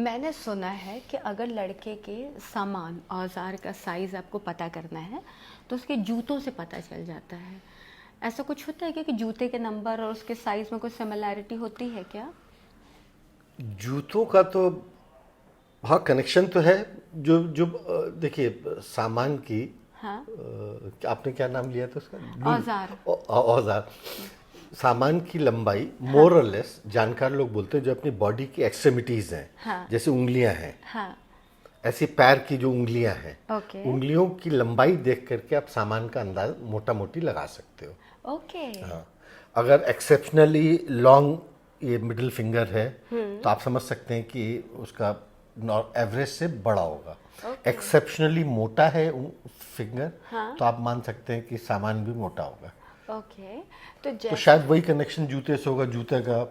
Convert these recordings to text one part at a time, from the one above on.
मैंने सुना है कि अगर लड़के के सामान औजार का साइज़ आपको पता करना है तो उसके जूतों से पता चल जाता है। ऐसा कुछ होता है क्या कि जूते के नंबर और उसके साइज़ में कुछ सिमिलैरिटी होती है क्या? जूतों का तो हाँ कनेक्शन तो है। जो जो देखिए सामान की हाँ। आपने क्या नाम लिया था उसका औजार। औजार। सामान की लंबाई मोर और लेस जानकार लोग बोलते हैं जो अपनी बॉडी की एक्सट्रीमिटीज हैं, हाँ। जैसे उंगलियां हैं, हाँ। ऐसी पैर की जो उंगलियां हैं, ओके। उंगलियों की लंबाई देख करके आप सामान का अंदाज मोटा मोटी लगा सकते हो। ओके। हाँ, अगर एक्सेप्शनली लॉन्ग ये मिडिल फिंगर है तो आप समझ सकते हैं कि उसका एवरेज से बड़ा होगा। ओके। एक्सेप्शनली मोटा है फिंगर, हाँ। तो आप मान सकते हैं कि सामान भी मोटा होगा। ओके। तो तो जैसे शायद वही कनेक्शन जूते से होगा, जूते का।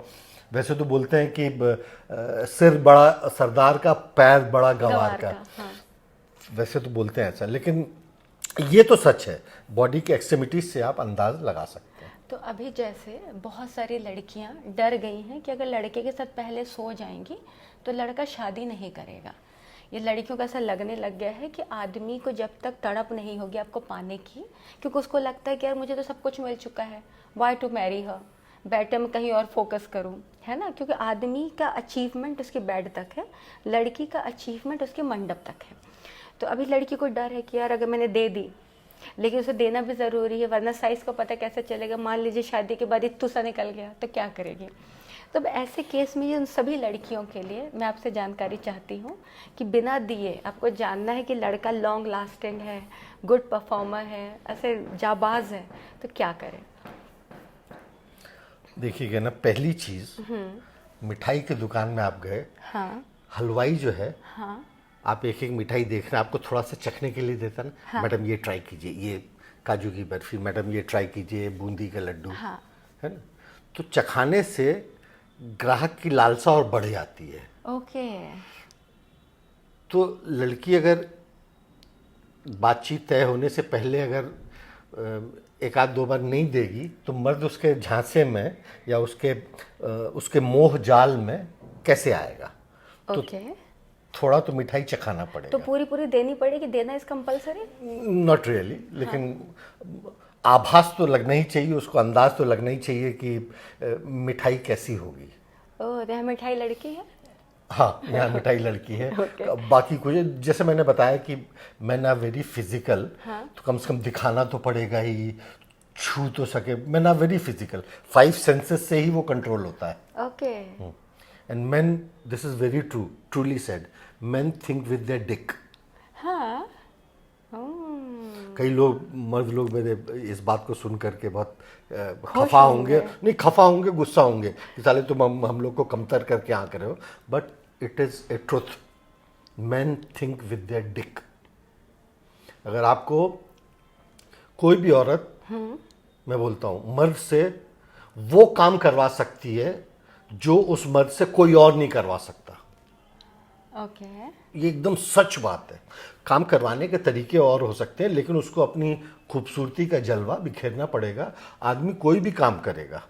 वैसे तो बोलते हैं कि सिर बड़ा सरदार का, पैर बड़ा गंवार गवार का। का। हाँ। वैसे तो बोलते हैं ऐसा, लेकिन ये तो सच है, बॉडी के एक्सट्रीमिटीज से आप अंदाज लगा सकते हैं। तो अभी जैसे बहुत सारी लड़कियां डर गई हैं कि अगर लड़के के साथ पहले सो जाएंगी तो लड़का शादी नहीं करेगा। ये लड़कियों का ऐसा लगने लग गया है कि आदमी को जब तक तड़प नहीं होगी आपको पाने की, क्योंकि उसको लगता है कि यार मुझे तो सब कुछ मिल चुका है, why to marry her, better मैं कहीं और फोकस करूं, है ना? क्योंकि आदमी का अचीवमेंट उसके बेड तक है, लड़की का अचीवमेंट उसके मंडप तक है। तो अभी लड़की को डर है कि यार अगर मैंने दे दी, लेकिन उसे देना भी ज़रूरी है, वरना साइज़ का पता कैसे चलेगा? मान लीजिए शादी के बाद इत्तू सा निकल गया तो क्या करेगी? तो अब ऐसे केस में ये उन सभी लड़कियों के लिए मैं आपसे जानकारी चाहती हूँ कि बिना दिए आपको जानना है कि लड़का लॉन्ग लास्टिंग है, गुड परफॉर्मर है, ऐसे जाबाज है, तो क्या करें? देखिएगा ना, पहली चीज, मिठाई की दुकान में आप गए, हाँ। हलवाई जो है, हाँ। आप एक एक मिठाई देख रहे हैं, आपको थोड़ा सा चखने के लिए देता ना, हाँ। मैडम ये ट्राई कीजिए, ये काजू की बर्फी, मैडम ये ट्राई कीजिए, बूंदी का लड्डू, हाँ। है ना। तो चखाने से ग्राहक की लालसा और बढ़ जाती है। ओके। तो लड़की अगर बातचीत तय होने से पहले अगर एक आध दो बार नहीं देगी तो मर्द उसके झांसे में या उसके मोह जाल में कैसे आएगा। तो ओके। थोड़ा तो मिठाई चखाना तो पड़ेगा। पूरी पूरी देनी पड़ेगी? देना इज कंपलसरी? नॉट रियली, लेकिन आभास तो लगना ही चाहिए, उसको अंदाज तो लगना ही चाहिए कि मिठाई कैसी होगी। ओह, तो यहाँ मिठाई लड़की है। हाँ, यहाँ मिठाई लड़की है। ओके। बाकी कुछ, जैसे मैंने बताया कि मैं ना वेरी फिजिकल, हाँ। तो कम से कम दिखाना तो पड़ेगा ही, छू तो सके। मैं ना वेरी फिजिकल, 5 सेंसेस से ही वो कंट्रोल होता है। Okay. And main, this is very true, truly said, main think with their Dick. हाँ। कई लोग, मर्द लोग मेरे इस बात को सुन करके बहुत खुश खफा होंगे, होंगे। नहीं खफा होंगे, गुस्सा होंगे कि साले तुम हम लोग को कमतर करके यहाँ कर रहे हो। But it is a truth, man think with their Dick. अगर आपको कोई भी औरत, मैं बोलता हूँ, मर्द से वो काम करवा सकती है जो उस मर्द से कोई और नहीं करवा सकता। ओके। ये एकदम सच बात है। काम करवाने के तरीके और हो सकते हैं, लेकिन उसको अपनी खूबसूरती का जलवा बिखेरना पड़ेगा। आदमी कोई भी काम करेगा।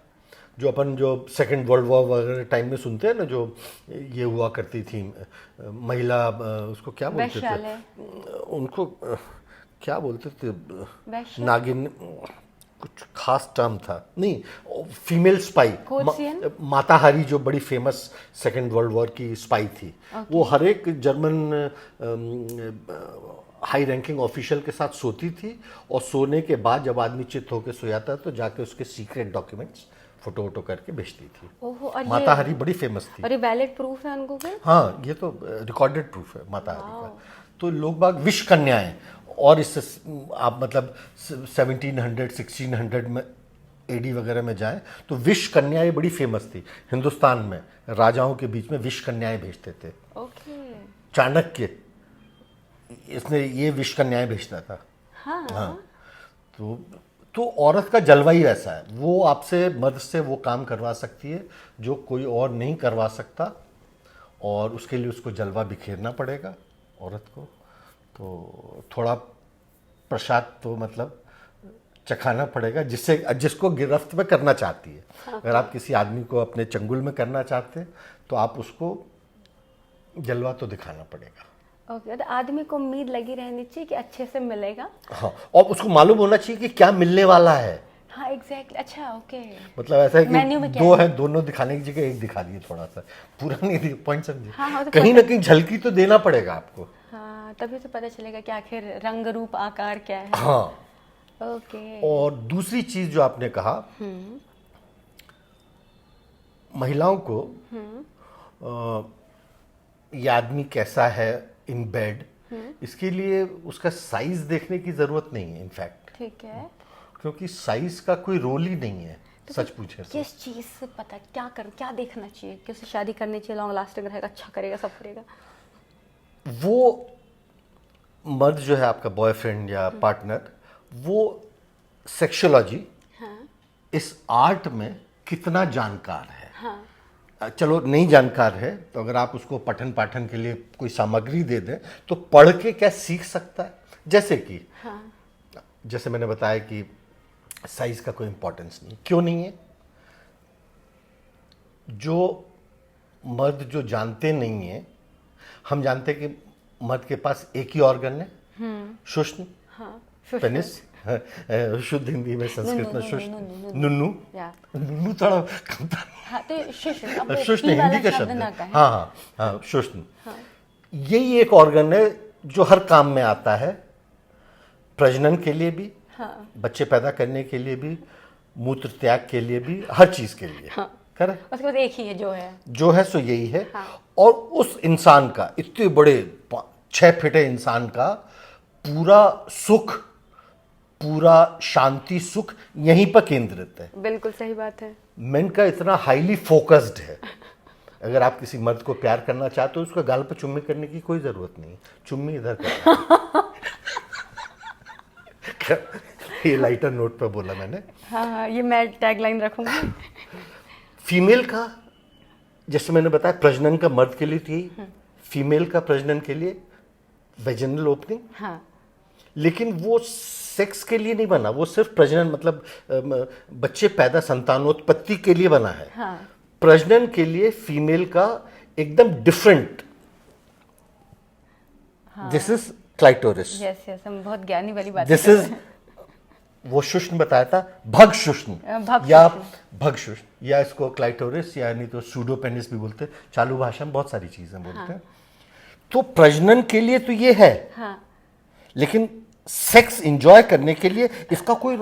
जो सेकंड वर्ल्ड वॉर वगैरह टाइम में सुनते हैं ना, जो ये हुआ करती थी महिला, उसको क्या बोलते थे, वैश्यालय। उनको क्या बोलते थे, वैश्य। नागिन, कुछ खास टर्म था, नहीं, फीमेल स्पाई, कोर्सियन। माताहारी, जो बड़ी फेमस सेकेंड वर्ल्ड वॉर की स्पाई थी। वो हर एक जर्मन हाई रैंकिंग ऑफिशियल के साथ सोती थी, और सोने के बाद जब आदमी चित होकर सोया था तो जाके उसके सीक्रेट डॉक्यूमेंट्स फोटो वोटो करके भेजती थी। ओहो, और माताहारी बड़ी फेमस थी। और ये वैलिड प्रूफ है उनको फिर? हाँ, ये तो रिकॉर्डेड प्रूफ है माताहारी का। तो लोग बाग विश कन्याएं, और इससे आप मतलब 1700 1600 में एडी वगैरह में जाएं तो विश कन्याएं बड़ी फेमस थी हिंदुस्तान में। राजाओं के बीच में विश कन्याएं भेजते थे। ओके। चाणक्य, इसने ये विश कन्याएं भेजता था। हाँ। हाँ। तो औरत का जलवा ही वैसा है, वो आपसे, मर्द से वो काम करवा सकती है जो कोई और नहीं करवा सकता, और उसके लिए उसको जलवा बिखेरना पड़ेगा औरत को। तो थोड़ा प्रसाद तो मतलब चखाना पड़ेगा, जिसको गिरफ्त में करना चाहती है। अगर आप किसी आदमी को अपने चंगुल में करना चाहते हैं तो आप उसको जलवा तो दिखाना पड़ेगा। ओके, तो आदमी को उम्मीद लगी रहनी चाहिए कि अच्छे से मिलेगा। हाँ, और उसको मालूम होना चाहिए कि क्या मिलने वाला है। हाँ एग्जैक्टली, अच्छा ओके। मतलब ऐसा है मेन्यू कि में क्या दो है? है, दोनों दिखाने की जगह एक दिखा दिए, थोड़ा सा पूरा नहीं दिया, पॉइंट समझिए। हाँ, तो कहीं ना कहीं झलकी तो देना पड़ेगा आपको। हाँ, तभी तो पता चलेगा कि आखिर रंग रूप आकार क्या है। हाँ, ओके। और दूसरी चीज जो आपने कहा, महिलाओं को ये आदमी कैसा है इन बेड, इसके लिए उसका साइज देखने की जरूरत नहीं है इनफैक्ट, ठीक है। क्योंकि साइज का कोई रोल ही नहीं है सच पूछे तो। किस चीज से पता क्या देखना चाहिए कि उसे शादी करनी चाहिए, लॉन्ग लास्टिंग रहेगा, अच्छा करेगा, सब करेगा? वो मर्द जो है आपका बॉयफ्रेंड या पार्टनर, वो सेक्सुअलॉजी, हाँ इस आर्ट में कितना जानकार है। हाँ चलो नहीं जानकार है तो अगर आप उसको पठन पाठन के लिए कोई सामग्री दे दें तो पढ़ के क्या सीख सकता है। जैसे कि जैसे मैंने बताया कि साइज का कोई इंपॉर्टेंस नहीं, क्यों नहीं है? जो मर्द जो जानते नहीं है, हम जानते हैं कि मर्द के पास एक ही ऑर्गन है, शुष्न, हाँ, पेनिस, शुद्ध हिंदी में, संस्कृत में शुष्न, नुन्नू। या नुन्नू थोड़ा कम था। हाँ, तो शुष्ण, अब शुष्न पी वाला हिंदी का शब्द शब्द ना है। कहें। हाँ हाँ हाँ, शुष्न। यही एक ऑर्गन है जो हर काम में आता है, प्रजनन के लिए भी, हाँ बच्चे पैदा करने के लिए भी, मूत्र त्याग के लिए भी, हर चीज के लिए। हाँ, करेक्ट। उसके बाद एक ही है जो है सो यही है। हाँ। और उस इंसान का, इतने बड़े 6 फीटे इंसान का पूरा सुख, पूरा शांति सुख यहीं पर केंद्रित है। बिल्कुल सही बात है। मेन का इतना हाईली फोकस्ड है। अगर आप किसी मर्द को प्यार करना चाहते हो, उसका गाल पर चुम्मी करने की कोई जरूरत नहीं, चुम्मी इधर करना। ये लाइटर नोट पे बोला मैंने। हाँ हाँ, ये मैं टैगलाइन रखूंगी। फीमेल का, जैसे मैंने बताया, प्रजनन का मर्द के लिए थी, फीमेल का प्रजनन के लिए वेजिनल ओपनिंग। हाँ लेकिन वो सेक्स के लिए नहीं बना, वो सिर्फ प्रजनन, मतलब बच्चे पैदा, संतानोत्पत्ति के लिए बना है। हाँ प्रजनन के लिए फीमेल का एकदम different, this is clitoris, yes yes, हम बहुत ज्ञानी वाली बात दिस कर रहे इज, हैं। वो शुष्न बताया था, भग शुष्न भग या शुष्न। भग शुष्न, या इसको क्लाइटोरिस या नहीं तो सूडोपेनिस भी बोलते हैं, चालू भाषा में बहुत सारी चीजें बोलते हैं। तो प्रजनन के लिए तो ये है, हाँ, लेकिन सेक्स एंजॉय करने के लिए इसका कोई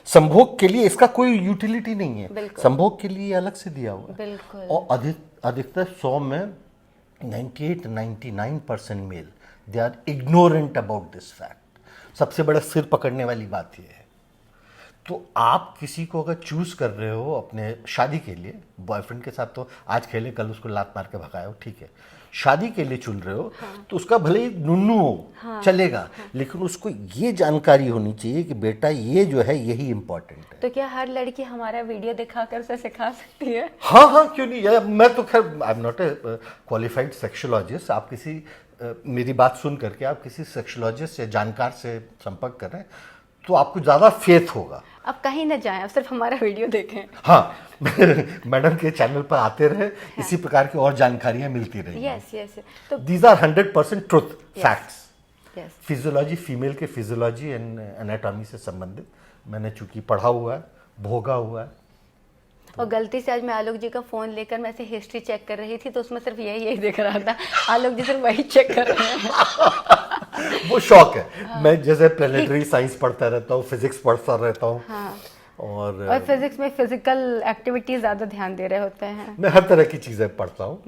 संभोग के लिए इसका कोई यूटिलिटी नहीं है। बिल्कुल। संभोग के लिए अलग से दिया हुआ है। बिल्कुल। और अधिकतर 100 में 98-99% male, they are ignorant about this fact. सबसे बड़ा सिर पकड़ने वाली बात यह है। तो आप किसी को अगर चूज कर रहे हो अपने शादी के लिए, बॉयफ्रेंड के साथ तो आज खेले कल उसको लात मार के भगाओ, ठीक है, शादी के लिए चुन रहे हो, तो उसका भले ही नुन्नू हो, चलेगा, लेकिन उसको ये जानकारी होनी चाहिए कि बेटा ये जो है यही इंपॉर्टेंट है। तो क्या हर लड़की हमारा वीडियो दिखाकर उसे सिखा सकती है? हाँ हाँ, क्यों नहीं। मैं तो खैर I am not a qualified sexologist. आप किसी मेरी बात सुन करके आप किसी सेक्सोलॉजिस्ट या जानकार से संपर्क करें तो आपको ज़्यादा फेथ होगा। अब कहीं ना जाएं, अब सिर्फ हमारा वीडियो देखें। हाँ, मैडम के चैनल पर आते रहे, इसी प्रकार की और जानकारियां मिलती रही। यस यस, तो these are 100% truth facts. Yes, physiology, female के फिजियोलॉजी एंड एनाटॉमी से संबंधित मैंने चूंकि पढ़ा हुआ है, भोगा हुआ है। और गलती से आज मैं आलोक जी का फोन लेकर मैं ऐसे हिस्ट्री चेक कर रही थी तो उसमें सिर्फ यही दिख रहा था। आलोक जी सिर्फ वही चेक कर रहे हैं। वो शौक है। मैं जैसे प्लेनेटरी साइंस पढ़ता रहता हूँ, फिजिक्स पढ़ता रहता हूँ। हाँ, और फिजिक्स में फिजिकल एक्टिविटी ज्यादा ध्यान दे रहे होते हैं। मैं हर तरह की चीजें पढ़ता हूँ,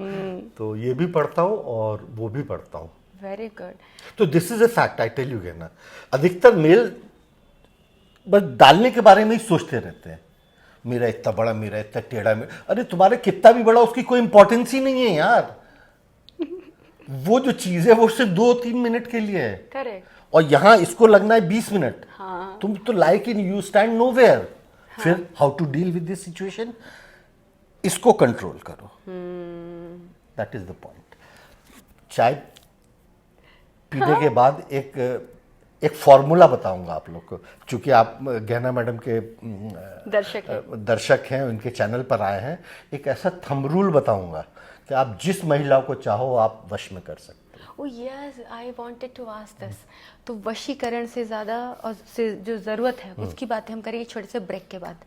तो ये भी पढ़ता हूँ और वो भी पढ़ता हूँ। Very good. तो this is a fact, I tell you ना, अधिकतर मेल बस डालने के बारे में ही सोचते रहते हैं। मेरा इतना बड़ा, मेरा इतना टेढ़ा, अरे तुम्हारे कितना भी बड़ा उसकी कोई इंपॉर्टेंस ही नहीं है यार। वो जो चीज है वो सिर्फ 2-3 मिनट के लिए है। करेक्ट। और यहाँ इसको लगना है 20 मिनट। हाँ। तुम तो like in you stand nowhere. फिर how to deal with this situation, इसको कंट्रोल करो। That is the point. चाय पीने के बाद एक फॉर्मूला बताऊंगा आप लोग को, क्योंकि आप गहना मैडम के दर्शक हैं, उनके चैनल पर आए हैं। एक ऐसा थंब रूल बताऊंगा कि आप जिस महिला को चाहो आप वश में कर सकते हो। Oh yes, I wanted to ask this. तो वशीकरण से ज़्यादा और से जो ज़रूरत है उसकी बातें हम करेंगे छोटे से ब्रेक के बाद।